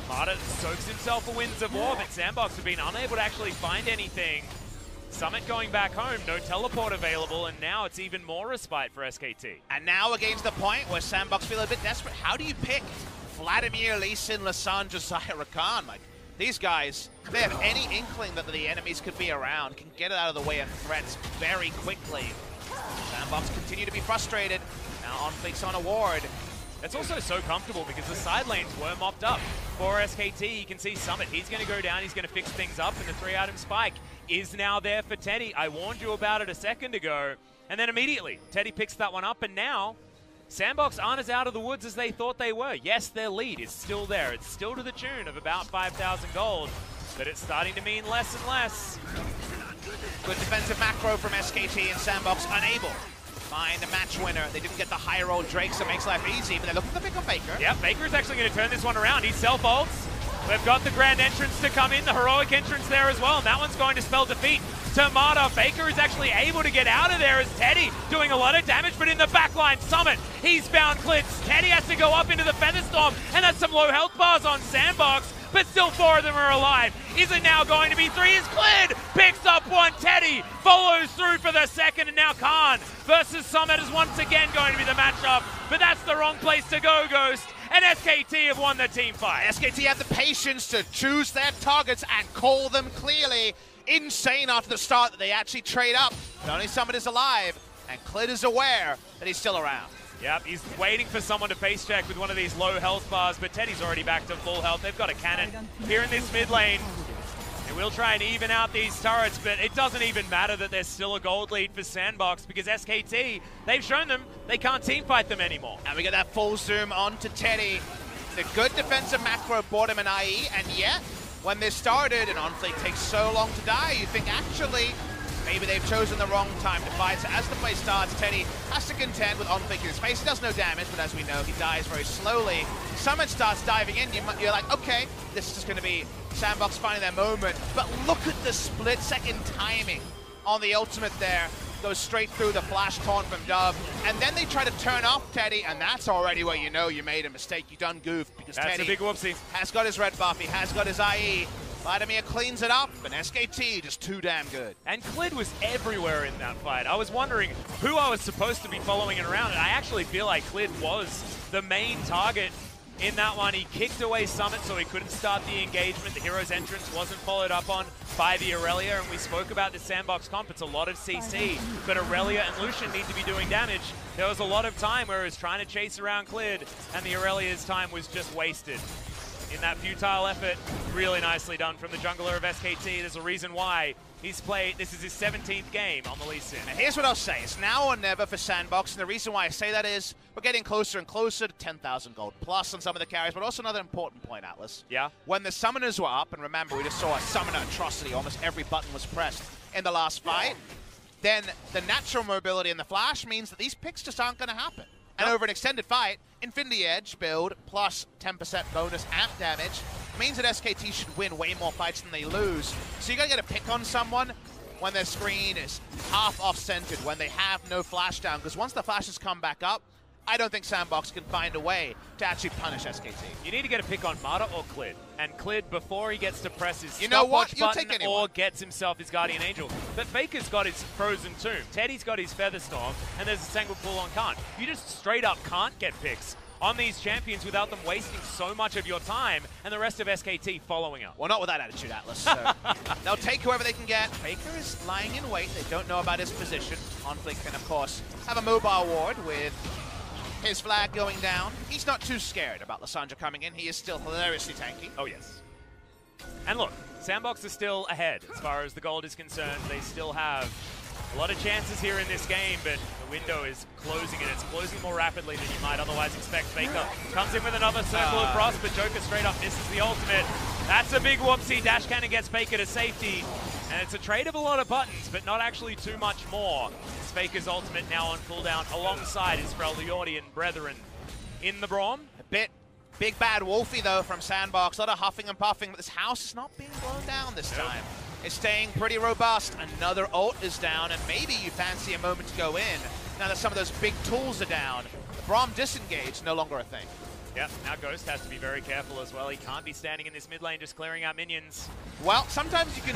A: Marta soaks himself a Winds of War, but Sandbox have been unable to actually find anything. Summit going back home, no teleport available, and now it's even more respite for SKT.
B: And now we're getting to the point where Sandbox feel a bit desperate. How do you pick Vladimir, Lee Sin, Lasan, Josiah, Rakan? Like, these guys, if they have any inkling that the enemies could be around, can get it out of the way of threats very quickly. Sandbox continue to be frustrated. Now OnFleek's on a ward.
A: It's also so comfortable because the side lanes were mopped up. For SKT, you can see Summit. He's going to go down, he's going to fix things up, and the 3-item spike is now there for Teddy. I warned you about it a second ago. And then immediately, Teddy picks that one up, and now Sandbox aren't as out of the woods as they thought they were. Yes, their lead is still there. It's still to the tune of about 5,000 gold, but it's starting to mean less and less.
B: Good defensive macro from SKT, and Sandbox unable to find a match winner. They didn't get the high roll Drake, so it makes life easy, but they're looking to pick up Baker.
A: Yeah, Baker's actually going to turn this one around. He self-ults. We've got the grand entrance to come in, the heroic entrance there as well, and that one's going to spell defeat to Marta. Baker is actually able to get out of there as Teddy doing a lot of damage, but in the backline, Summit, he's found Clits. Teddy has to go up into the Featherstorm, and that's some low health bars on Sandbox, but still 4 of them are alive. Is it now going to be 3? Is cleared, picks up one, Teddy follows through for the second, and now Khan versus Summit is once again going to be the matchup, but that's the wrong place to go, Ghost. And SKT have won the team fight.
B: SKT have the patience to choose their targets and call them clearly. Insane after the start that they actually trade up. But only Summit is alive, and Clit is aware that he's still around.
A: Yep, he's waiting for someone to face check with one of these low health bars, but Teddy's already back to full health. They've got a cannon here in this mid lane. They will try and even out these turrets, but it doesn't even matter that there's still a gold lead for Sandbox because SKT, they've shown them they can't team fight them anymore.
B: And we get that full zoom onto Teddy. The good defensive macro bought him an IE, and yet, when this started and OnFleek takes so long to die, you think actually maybe they've chosen the wrong time to fight. So as the play starts, Teddy has to contend with OnFleek in his face. He does no damage, but as we know, he dies very slowly. Summit starts diving in. You're like, okay, this is just going to be Sandbox finding their moment. But look at the split-second timing on the ultimate there. Goes straight through the flash taunt from Dove. And then they try to turn off Teddy, and that's already where you know you made a mistake. You done goofed because
A: that's
B: Teddy
A: a big whoopsie.
B: Has got his red buff. He has got his IE. Vladimir cleans it up, and SKT just too damn good.
A: And Clid was everywhere in that fight. I was wondering who I was supposed to be following around, and I actually feel like Clid was the main target in that one. He kicked away Summit so he couldn't start the engagement. The hero's entrance wasn't followed up on by the Aurelia, and we spoke about the Sandbox comp. It's a lot of CC, but Aurelia and Lucian need to be doing damage. There was a lot of time where he was trying to chase around Clid, and the Aurelia's time was just wasted. In that futile effort, really nicely done from the jungler of SKT. There's a reason why he's played, this is his 17th game on the Lee Sin.
B: Now here's what I'll say, it's now or never for Sandbox, and the reason why I say that is we're getting closer and closer to 10,000 gold plus on some of the carries, but also another important point, Atlas.
A: Yeah?
B: When the summoners were up, and remember we just saw a summoner atrocity, almost every button was pressed in the last fight, then the natural mobility in the flash means that these picks just aren't going to happen. And over an extended fight, Infinity Edge build plus 10% bonus amp damage means that SKT should win way more fights than they lose. So you gotta get a pick on someone when their screen is half off-centered, when they have no flash down, because once the flashes come back up, I don't think Sandbox can find a way to actually punish SKT.
A: You need to get a pick on Marta or Clid. And Clid, before he gets to press his
B: stopwatch
A: button or gets himself his Guardian Angel. But Faker's got his Frozen Tomb, Teddy's got his Featherstorm, and there's a Sanguine Pool on Kant. You just straight up can't get picks on these champions without them wasting so much of your time and the rest of SKT following up.
B: Well, not with that attitude, Atlas. So they'll take whoever they can get. Faker is lying in wait. They don't know about his position. Conflict can, of course, have a mobile ward with his flag going down. He's not too scared about Lissandra coming in. He is still hilariously tanky.
A: Oh, yes. And look, Sandbox is still ahead as far as the gold is concerned. They still have a lot of chances here in this game, but the window is closing, and it's closing more rapidly than you might otherwise expect. Faker comes in with another Circle of Frost, but Joker straight up misses the ultimate. That's a big whoopsie. Dash Cannon gets Faker to safety, and it's a trade of a lot of buttons, but not actually too much more. It's Faker's ultimate now on cooldown alongside his Freljordian brethren in the Braum.
B: A bit big bad Wolfie, though, from Sandbox. A lot of huffing and puffing, but this house is not being blown down this time. It's staying pretty robust. Another ult is down, and maybe you fancy a moment to go in now that some of those big tools are down. The Braum disengage, no longer a thing.
A: Yep, now Ghost has to be very careful as well. He can't be standing in this mid lane just clearing out minions.
B: Well, sometimes you can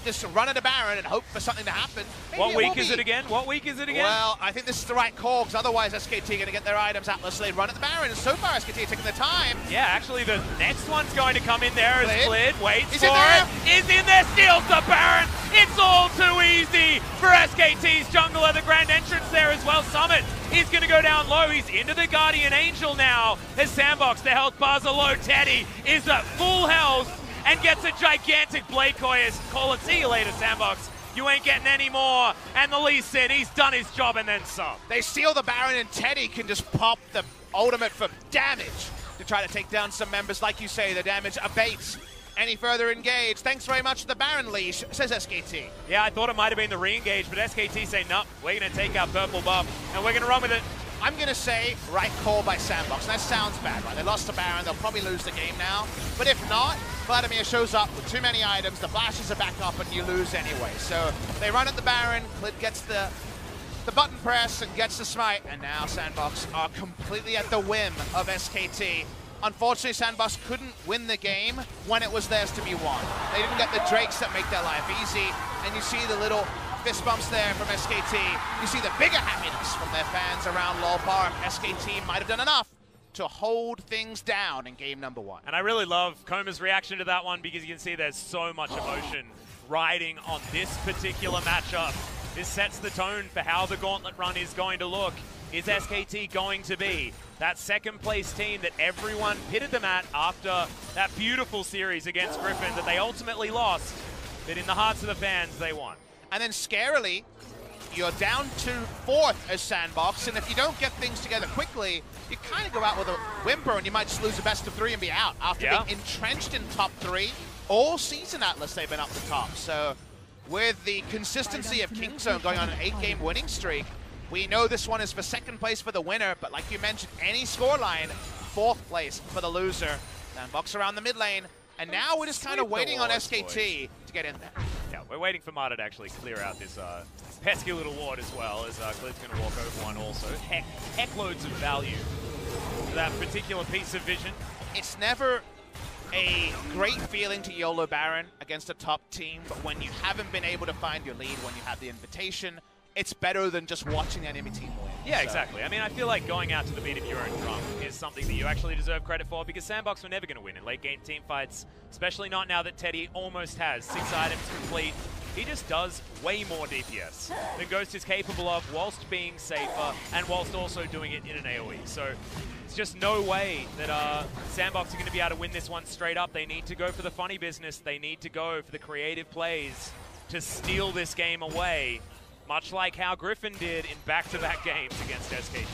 B: just run at a Baron and hope for something to happen. Maybe
A: what week is it again? What week is it again?
B: Well, I think this is the right call, because otherwise SKT are going to get their items, Atlas, so they run at the Baron, and so far SKT are taking their time.
A: Yeah, actually the next one's going to come in there as Clid waits
B: for
A: it. Is in there, steals the Baron. It's all too easy for SKT's jungler. The grand entrance there as well. Summit is going to go down low. He's into the Guardian Angel now. As Sandbox, the health bars are low. Teddy is at full health and gets a gigantic Blade Courier. Call it, see you later, Sandbox. You ain't getting any more. And the Lee Sin, he's done his job and then some.
B: They steal the Baron, and Teddy can just pop the ultimate for damage to try to take down some members. Like you say, the damage abates any further engage. Thanks very much to the Baron leash, says SKT.
A: Yeah, I thought it might have been the re-engage, but SKT say, nope, we're going to take our purple buff, and we're going to run with it.
B: I'm going to say right call by Sandbox. That sounds bad, right? They lost to Baron. They'll probably lose the game now. But if not, Vladimir shows up with too many items. The flashes are back up, and you lose anyway. So they run at the Baron. Clid gets the button press and gets the smite. And now Sandbox are completely at the whim of SKT. Unfortunately, Sandbox couldn't win the game when it was theirs to be won. They didn't get the Drakes that make their life easy. And you see the little fist bumps there from SKT. You see the bigger happiness from their fans around LoL Park. SKT might have done enough to hold things down in game number one.
A: And I really love Koma's reaction to that one, because you can see there's so much emotion riding on this particular matchup. This sets the tone for how the gauntlet run is going to look. Is SKT going to be that second place team that everyone pitted them at after that beautiful series against Griffin that they ultimately lost, but in the hearts of the fans, they won?
B: And then scarily, you're down to fourth as Sandbox, and if you don't get things together quickly, you kind of go out with a whimper, and you might just lose a best of three and be out after being entrenched in top three. All season, Atlas, they've been up the top. So with the consistency of Kingzone going on an 8-game winning streak, we know this one is for second place for the winner, but like you mentioned, any scoreline, fourth place for the loser. Sandbox around the mid lane, and now we're just kind of waiting on SKT to get in there.
A: Yeah, we're waiting for Marta to actually clear out this pesky little ward as well, as Clid's going to walk over one also. Heck loads of value to that particular piece of vision.
B: It's never a great feeling to YOLO Baron against a top team, but when you haven't been able to find your lead when you have the invitation, it's better than just watching the enemy team win.
A: Yeah, exactly. I mean, I feel like going out to the beat of your own drum is something that you actually deserve credit for, because Sandbox were never going to win in late-game team fights, especially not now that Teddy almost has 6 items complete. He just does way more DPS than Ghost is capable of, whilst being safer and whilst also doing it in an AoE. So it's just no way that Sandbox are going to be able to win this one straight up. They need to go for the funny business. They need to go for the creative plays to steal this game away, much like how Griffin did in back-to-back games against SKT.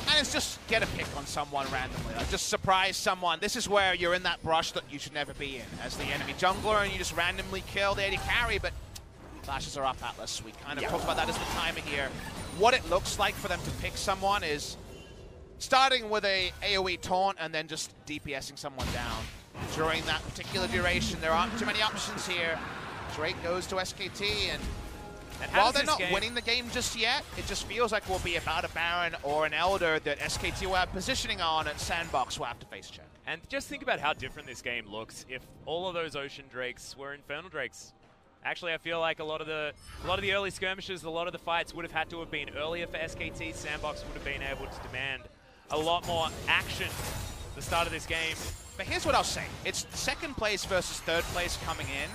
B: And it's just get a pick on someone randomly. Like just surprise someone. This is where you're in that brush that you should never be in as the enemy jungler, and you just randomly kill the AD carry, but flashes are up, Atlas. We kind of talked about that as the timing here. What it looks like for them to pick someone is starting with a AoE taunt and then just DPSing someone down. During that particular duration, there aren't too many options here. Drake goes to SKT, and while they're not winning the game just yet, it just feels like we'll be about a Baron or an Elder that SKT will have positioning on, and Sandbox will have to face check.
A: And just think about how different this game looks if all of those Ocean Drakes were Infernal Drakes. Actually, I feel like a lot of the early skirmishes, a lot of the fights would have had to have been earlier for SKT. Sandbox would have been able to demand a lot more action at the start of this game.
B: But here's what I'll say. It's second place versus third place coming in.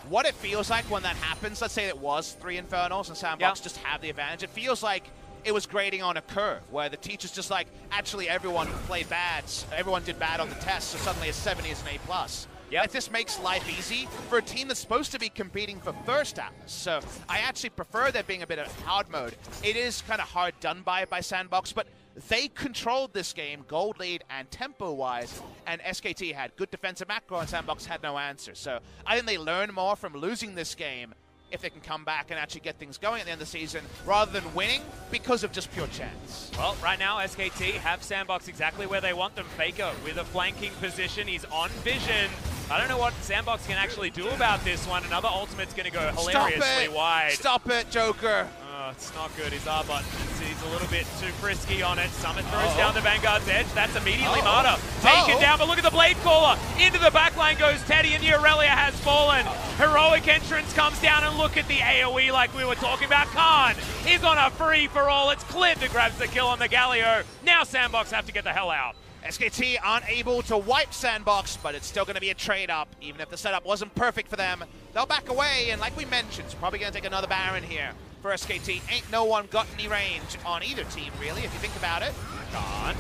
B: What it feels like when that happens, let's say it was 3 Infernals and Sandbox just have the advantage, it feels like it was grading on a curve where the teacher's just like, actually everyone played bad, everyone did bad on the test, so suddenly a 70 is an A+. Yep. This makes life easy for a team that's supposed to be competing for first Atlas. So I actually prefer there being a bit of hard mode. It is kind of hard done by Sandbox, but they controlled this game, gold lead and tempo-wise, and SKT had good defensive macro and Sandbox had no answer. So I think they learn more from losing this game if they can come back and actually get things going at the end of the season, rather than winning because of just pure chance.
A: Well, right now, SKT have Sandbox exactly where they want them. Faker with a flanking position. He's on vision. I don't know what Sandbox can actually do about this one. Another ultimate's going to go hilariously wide.
B: Stop it, Joker.
A: It's not good. His R button, he's a little bit too frisky on it. Summit throws down the Vanguard's edge. That's immediately Marta taken down, but look at the Blade Caller. Into the backline goes Teddy, and the Aurelia has fallen. Heroic entrance comes down, and look at the AoE like we were talking about. Khan is on a free-for-all. It's Clid that grabs the kill on the Galio. Now Sandbox have to get the hell out.
B: SKT aren't able to wipe Sandbox, but it's still going to be a trade-up. Even if the setup wasn't perfect for them, they'll back away, and like we mentioned, it's probably going to take another Baron here for SKT. Ain't no one got any range on either team, really, if you think about it.
A: Gone.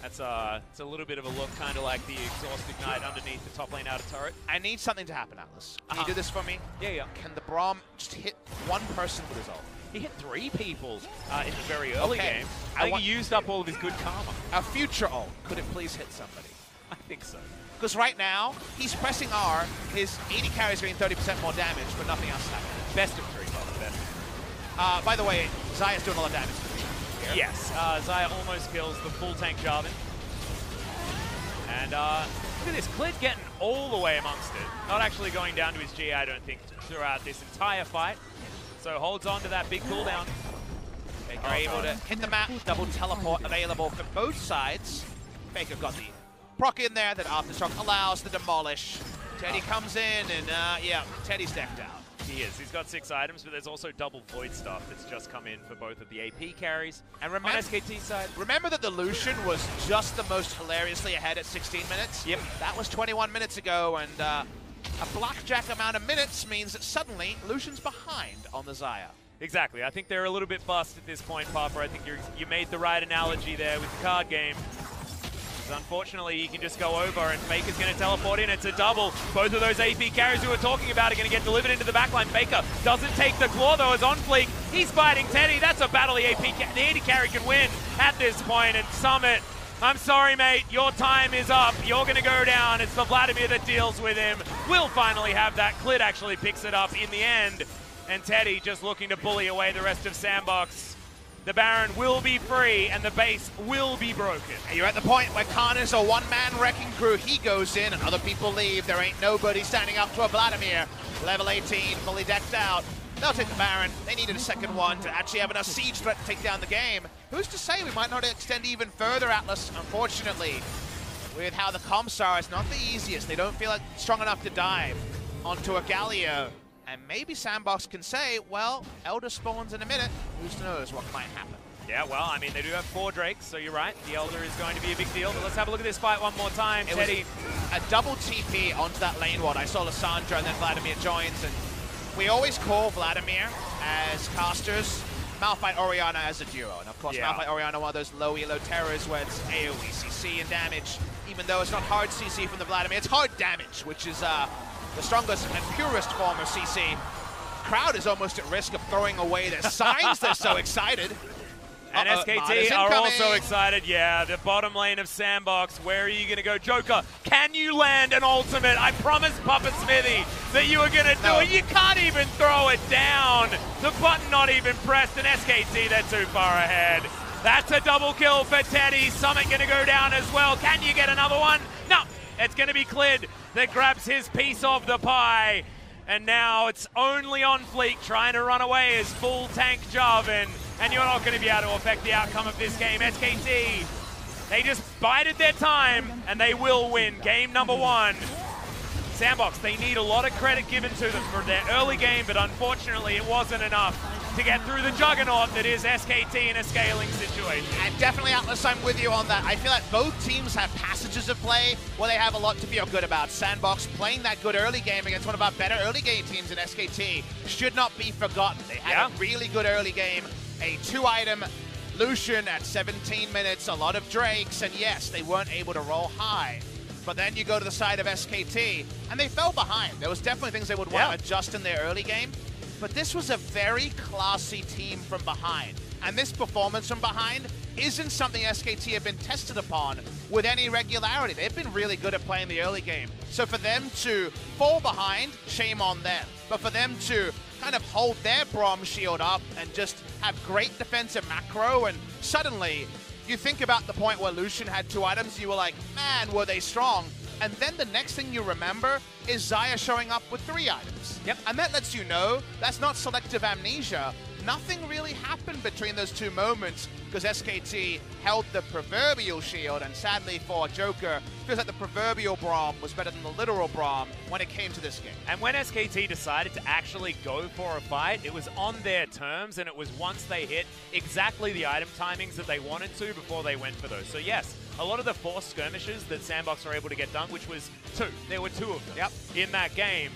A: It's a little bit of a look, kind of like the Exhaust Ignite underneath the top lane outer turret.
B: I need something to happen, Atlas. Can you do this for me?
A: Yeah.
B: Can the Braum just hit one person with his ult?
A: He hit 3 people in the very early game. I think he used up all of his good karma.
B: A future ult, could it please hit somebody?
A: I think so.
B: Because right now, he's pressing R, his AD carry is getting 30% more damage, but nothing else is happening.
A: Best of 3, best.
B: By the way, Xayah's doing a lot of damage to me.
A: Yes, Xayah almost kills the full tank Jarvan. And look at this, Clid getting all the way amongst it. Not actually going down to his G, I don't think, throughout this entire fight. So holds on to that big cooldown.
B: Faker able to hit the map, double teleport available for both sides. Faker got the proc in there that Aftershock allows the demolish. Teddy comes in, and yeah, Teddy's decked out.
A: He is. He's got 6 items, but there's also double Void stuff that's just come in for both of the AP carries. And remember, on SKT side,
B: remember that the Lucian was just the most hilariously ahead at 16 minutes?
A: Yep.
B: That was 21 minutes ago, and a blackjack amount of minutes means that suddenly Lucian's behind on the Xayah.
A: Exactly. I think they're a little bit bust at this point, Papa. I think you made the right analogy there with the card game. Unfortunately, he can just go over, and Faker's going to teleport in. It's a double. Both of those AP carries we were talking about are going to get delivered into the backline. Faker doesn't take the claw, though, as on fleek. He's fighting Teddy. That's a battle the AD carry can win at this point. And Summit, I'm sorry, mate. Your time is up. You're going to go down. It's the Vladimir that deals with him. We'll finally have that. Clid actually picks it up in the end. And Teddy just looking to bully away the rest of Sandbox. The Baron will be free, and the base will be broken.
B: And you're at the point where Khan is a one-man wrecking crew. He goes in, and other people leave. There ain't nobody standing up to a Vladimir. Level 18, fully decked out. They'll take the Baron. They needed a second one to actually have enough siege threat to take down the game. Who's to say we might not extend even further, Atlas? Unfortunately, with how the comps are. It's not the easiest. They don't feel like strong enough to dive onto a Galio. And maybe Sandbox can say, well, Elder spawns in a minute. Who knows what might happen?
A: Yeah, well, I mean, they do have 4 Drakes, so you're right. The Elder is going to be a big deal. But let's have a look at this fight one more time.
B: It
A: Teddy.
B: was a double TP onto that lane ward. I saw Lissandra and then Vladimir joins. And we always call Vladimir as casters, Malphite Orianna as a duo. And of course, Malphite Orianna, one of those low elo terrors where it's AoE CC and damage. Even though it's not hard CC from the Vladimir, it's hard damage, which is the strongest and purest form of CC. Crowd is almost at risk of throwing away their signs. They're so excited.
A: And SKT are also excited. Yeah, the bottom lane of Sandbox. Where are you going to go? Joker, can you land an ultimate? I promised Papa Smithy that you were going to do it. You can't even throw it down. The button not even pressed. And SKT, they're too far ahead. That's a double kill for Teddy. Summit going to go down as well. Can you get another one? No, it's going to be Clid that grabs his piece of the pie. And now it's only on Fleek trying to run away as full tank Jarvan. And you're not going to be able to affect the outcome of this game. SKT, they just bided their time and they will win game number 1. Sandbox, they need a lot of credit given to them for their early game, but unfortunately it wasn't enough to get through the juggernaut that is SKT in a scaling situation.
B: And definitely, Atlas, I'm with you on that. I feel like both teams have passages of play where they have a lot to feel good about. Sandbox playing that good early game against one of our better early game teams in SKT should not be forgotten. They had a really good early game, a 2-item Lucian at 17 minutes, a lot of Drakes, and yes, they weren't able to roll high. But then you go to the side of SKT, and they fell behind. There was definitely things they would want to adjust in their early game. But this was a very classy team from behind. And this performance from behind isn't something SKT have been tested upon with any regularity. They've been really good at playing the early game. So for them to fall behind, shame on them. But for them to kind of hold their Braum shield up and just have great defensive macro, and suddenly you think about the point where Lucian had 2 items, you were like, man, were they strong? And then the next thing you remember is Xayah showing up with 3 items.
A: Yep.
B: And that lets you know that's not selective amnesia. Nothing really happened between those 2 moments because SKT held the proverbial shield, and sadly for Joker, feels like the proverbial Braum was better than the literal Braum when it came to this game.
A: And when SKT decided to actually go for a fight, it was on their terms, and it was once they hit exactly the item timings that they wanted to before they went for those. So yes, a lot of the forced skirmishes that Sandbox were able to get done, which was 2. There were 2 of them in that game.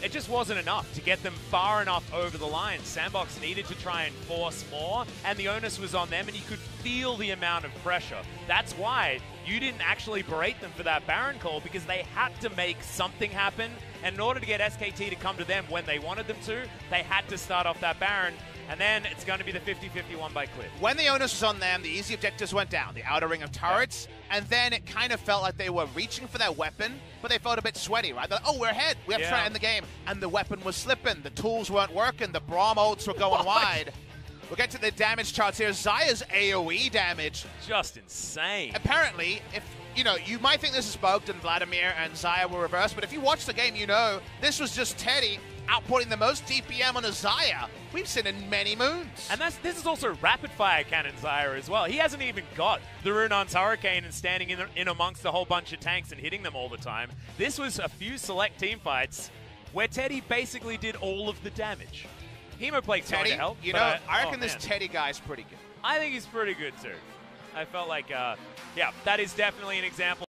A: It just wasn't enough to get them far enough over the line. Sandbox needed to try and force more, and the onus was on them, and you could feel the amount of pressure. That's why you didn't actually berate them for that Baron call, because they had to make something happen, and in order to get SKT to come to them when they wanted them to, they had to start off that Baron, and then it's going to be the 50-50 one by Clid.
B: When the onus was on them, the easy objectives went down, the outer ring of turrets, and then it kind of felt like they were reaching for their weapon, but they felt a bit sweaty, right? They're like, oh, we're ahead, we have to try to end the game, and the weapon was slipping, the tools weren't working, the Braum ults were going wide. We'll get to the damage charts here. Xayah's AoE damage.
A: Just insane.
B: Apparently, if you might think this is bugged and Vladimir and Xayah were reversed, but if you watch the game, you know this was just Teddy outputting the most DPM on a Xayah we've seen in many moons.
A: And this is also rapid-fire cannon Xayah as well. He hasn't even got the Runon's Hurricane and standing in amongst a whole bunch of tanks and hitting them all the time. This was a few select team fights where Teddy basically did all of the damage. Hemoplague's going to help.
B: I reckon this Teddy guy's pretty good.
A: I think he's pretty good too. I felt like, yeah, that is definitely an example.